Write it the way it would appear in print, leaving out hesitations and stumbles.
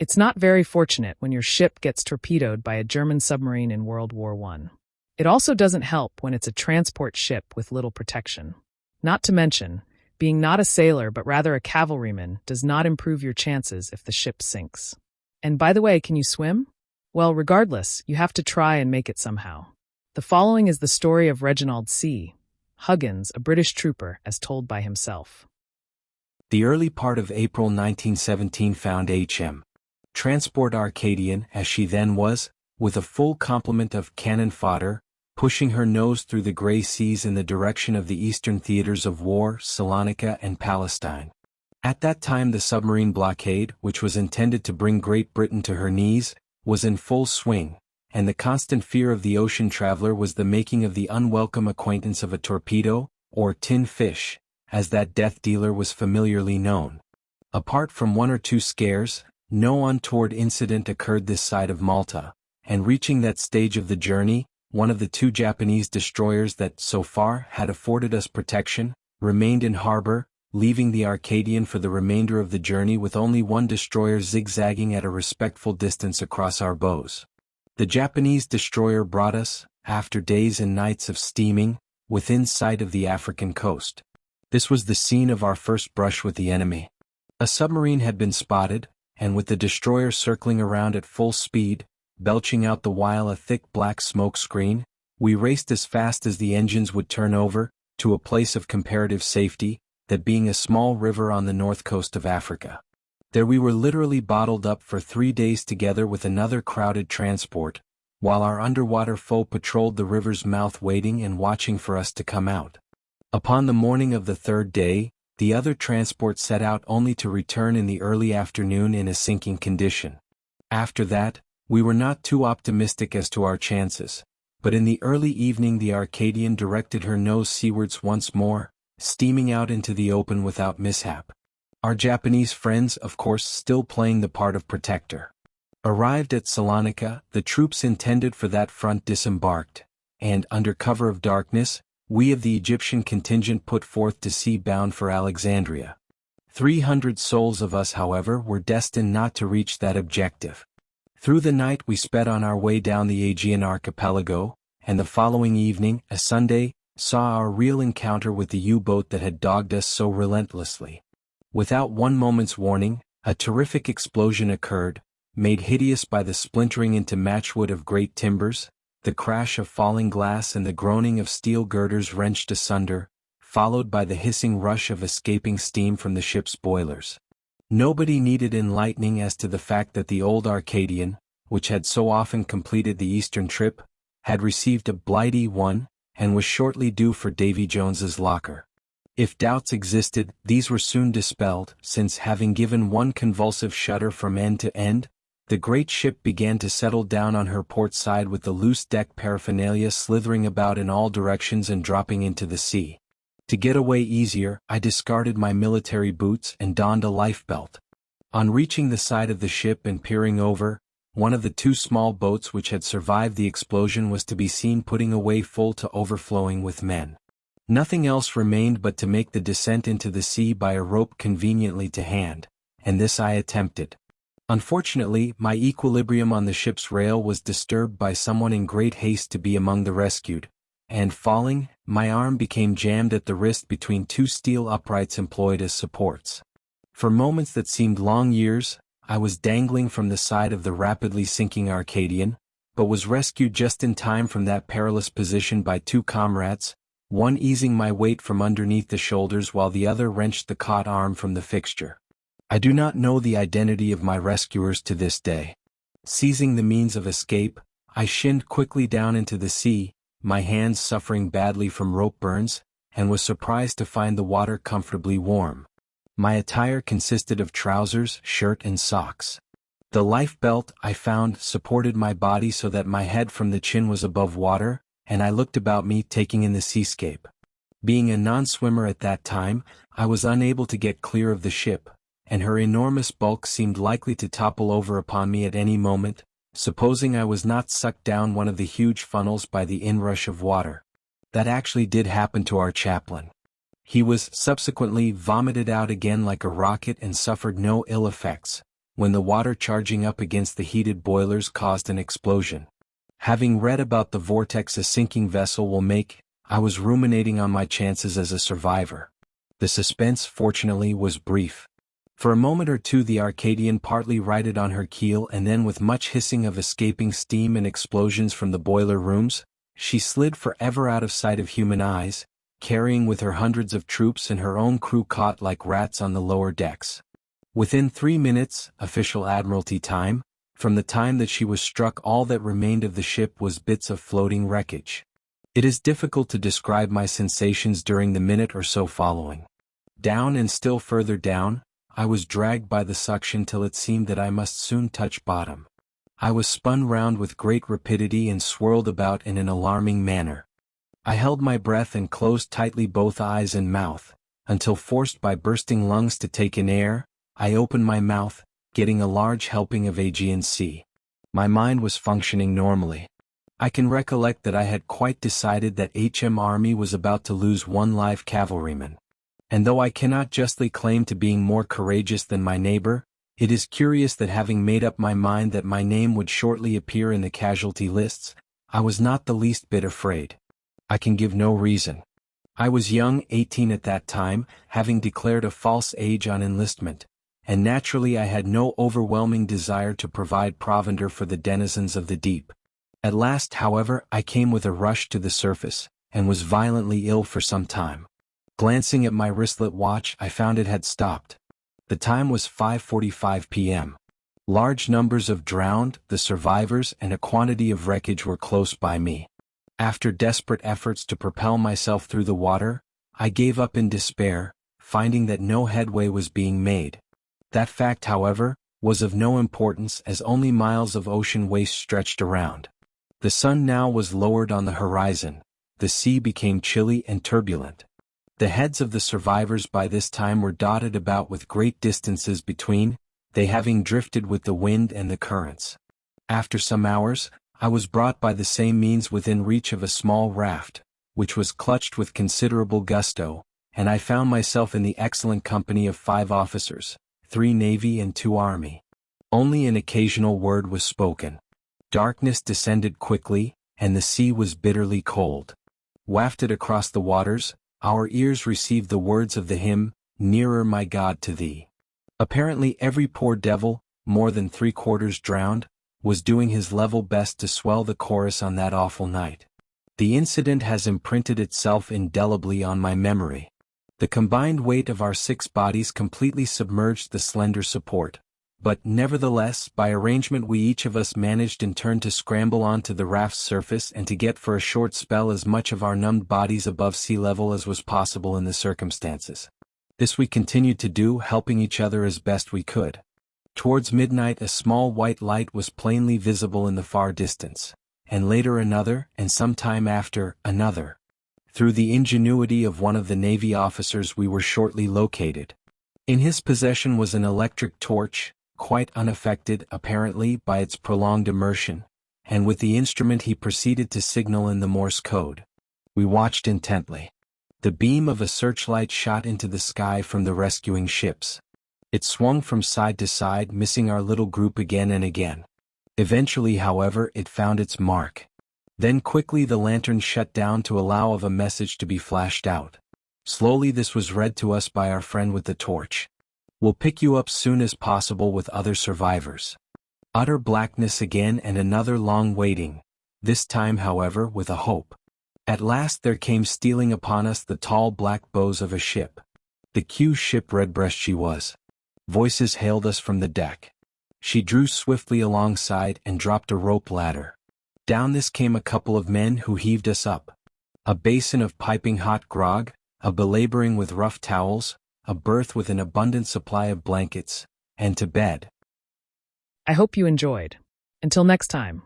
It's not very fortunate when your ship gets torpedoed by a German submarine in World War I. It also doesn't help when it's a transport ship with little protection. Not to mention, being not a sailor but rather a cavalryman does not improve your chances if the ship sinks. And by the way, can you swim? Well, regardless, you have to try and make it somehow. The following is the story of Reginald C. Huggins, a British trooper, as told by himself. The early part of April 1917 found H.M. Transport Arcadian, as she then was, with a full complement of cannon fodder, pushing her nose through the gray seas in the direction of the eastern theaters of war, Salonika and Palestine. At that time the submarine blockade, which was intended to bring Great Britain to her knees, was in full swing, and the constant fear of the ocean traveler was the making of the unwelcome acquaintance of a torpedo, or tin fish, as that death dealer was familiarly known. Apart from one or two scares, no untoward incident occurred this side of Malta, and reaching that stage of the journey, one of the two Japanese destroyers that, so far, had afforded us protection, remained in harbor, leaving the Arcadian for the remainder of the journey with only one destroyer zigzagging at a respectful distance across our bows. The Japanese destroyer brought us, after days and nights of steaming, within sight of the African coast. This was the scene of our first brush with the enemy. A submarine had been spotted, and with the destroyer circling around at full speed, belching out the while a thick black smoke screen, we raced as fast as the engines would turn over, to a place of comparative safety, that being a small river on the north coast of Africa. There we were literally bottled up for 3 days together with another crowded transport, while our underwater foe patrolled the river's mouth waiting and watching for us to come out. Upon the morning of the third day, the other transport set out only to return in the early afternoon in a sinking condition. After that, we were not too optimistic as to our chances, but in the early evening the Arcadian directed her nose seawards once more, steaming out into the open without mishap. Our Japanese friends, of course, still playing the part of protector. Arrived at Salonika, the troops intended for that front disembarked, and, under cover of darkness, we of the Egyptian contingent put forth to sea bound for Alexandria. 300 souls of us, however, were destined not to reach that objective. Through the night we sped on our way down the Aegean archipelago, and the following evening, a Sunday, saw our real encounter with the U-boat that had dogged us so relentlessly. Without one moment's warning, a terrific explosion occurred, made hideous by the splintering into matchwood of great timbers, the crash of falling glass and the groaning of steel girders wrenched asunder, followed by the hissing rush of escaping steam from the ship's boilers. Nobody needed enlightening as to the fact that the old Arcadian, which had so often completed the eastern trip, had received a blighty one, and was shortly due for Davy Jones's locker. If doubts existed, these were soon dispelled, since having given one convulsive shudder from end to end, the great ship began to settle down on her port side with the loose deck paraphernalia slithering about in all directions and dropping into the sea. To get away easier, I discarded my military boots and donned a lifebelt. On reaching the side of the ship and peering over, one of the two small boats which had survived the explosion was to be seen putting away full to overflowing with men. Nothing else remained but to make the descent into the sea by a rope conveniently to hand, and this I attempted. Unfortunately, my equilibrium on the ship's rail was disturbed by someone in great haste to be among the rescued, and falling, my arm became jammed at the wrist between two steel uprights employed as supports. For moments that seemed long years, I was dangling from the side of the rapidly sinking Arcadian, but was rescued just in time from that perilous position by two comrades, one easing my weight from underneath the shoulders while the other wrenched the caught arm from the fixture. I do not know the identity of my rescuers to this day. Seizing the means of escape, I shinned quickly down into the sea, my hands suffering badly from rope burns, and was surprised to find the water comfortably warm. My attire consisted of trousers, shirt and socks. The life belt, I found, supported my body so that my head from the chin was above water, and I looked about me taking in the seascape. Being a non-swimmer at that time, I was unable to get clear of the ship, and her enormous bulk seemed likely to topple over upon me at any moment, supposing I was not sucked down one of the huge funnels by the inrush of water. That actually did happen to our chaplain. He was subsequently vomited out again like a rocket and suffered no ill effects, when the water charging up against the heated boilers caused an explosion. Having read about the vortex a sinking vessel will make, I was ruminating on my chances as a survivor. The suspense, fortunately, was brief. For a moment or two the Arcadian partly righted on her keel, and then with much hissing of escaping steam and explosions from the boiler rooms, she slid forever out of sight of human eyes, carrying with her hundreds of troops and her own crew caught like rats on the lower decks. Within 3 minutes, official Admiralty time, from the time that she was struck all that remained of the ship was bits of floating wreckage. It is difficult to describe my sensations during the minute or so following. Down and still further down, I was dragged by the suction till it seemed that I must soon touch bottom. I was spun round with great rapidity and swirled about in an alarming manner. I held my breath and closed tightly both eyes and mouth, until forced by bursting lungs to take in air, I opened my mouth, getting a large helping of Aegean Sea. My mind was functioning normally. I can recollect that I had quite decided that HM Army was about to lose one live cavalryman. And though I cannot justly claim to being more courageous than my neighbor, it is curious that having made up my mind that my name would shortly appear in the casualty lists, I was not the least bit afraid. I can give no reason. I was young, 18 at that time, having declared a false age on enlistment, and naturally I had no overwhelming desire to provide provender for the denizens of the deep. At last, however, I came with a rush to the surface, and was violently ill for some time. Glancing at my wristlet watch, I found it had stopped. The time was 5:45 p.m. Large numbers of drowned, the survivors, and a quantity of wreckage were close by me. After desperate efforts to propel myself through the water, I gave up in despair, finding that no headway was being made. That fact, however, was of no importance, as only miles of ocean waste stretched around. The sun now was lowered on the horizon, the sea became chilly and turbulent. The heads of the survivors by this time were dotted about with great distances between, they having drifted with the wind and the currents. After some hours, I was brought by the same means within reach of a small raft, which was clutched with considerable gusto, and I found myself in the excellent company of 5 officers, 3 Navy and 2 Army. Only an occasional word was spoken. Darkness descended quickly, and the sea was bitterly cold. Wafted across the waters, our ears received the words of the hymn, "Nearer, my God, to Thee." Apparently every poor devil, more than 3/4 drowned, was doing his level best to swell the chorus on that awful night. The incident has imprinted itself indelibly on my memory. The combined weight of our 6 bodies completely submerged the slender support, but nevertheless, by arrangement we each of us managed in turn to scramble onto the raft's surface and to get for a short spell as much of our numbed bodies above sea level as was possible in the circumstances. This we continued to do, helping each other as best we could. Towards midnight a small white light was plainly visible in the far distance, and later another, and some time after, another. Through the ingenuity of one of the Navy officers we were shortly located. In his possession was an electric torch, quite unaffected, apparently, by its prolonged immersion, and with the instrument he proceeded to signal in the Morse code. We watched intently. The beam of a searchlight shot into the sky from the rescuing ships. It swung from side to side, missing our little group again and again. Eventually, however, it found its mark. Then quickly the lantern shut down to allow of a message to be flashed out. Slowly this was read to us by our friend with the torch. "We'll pick you up soon as possible with other survivors." Utter blackness again and another long waiting, this time however with a hope. At last there came stealing upon us the tall black bows of a ship. The Q ship Redbreast she was. Voices hailed us from the deck. She drew swiftly alongside and dropped a rope ladder. Down this came a couple of men who heaved us up. A basin of piping hot grog, a belaboring with rough towels, a berth with an abundant supply of blankets, and to bed. I hope you enjoyed. Until next time.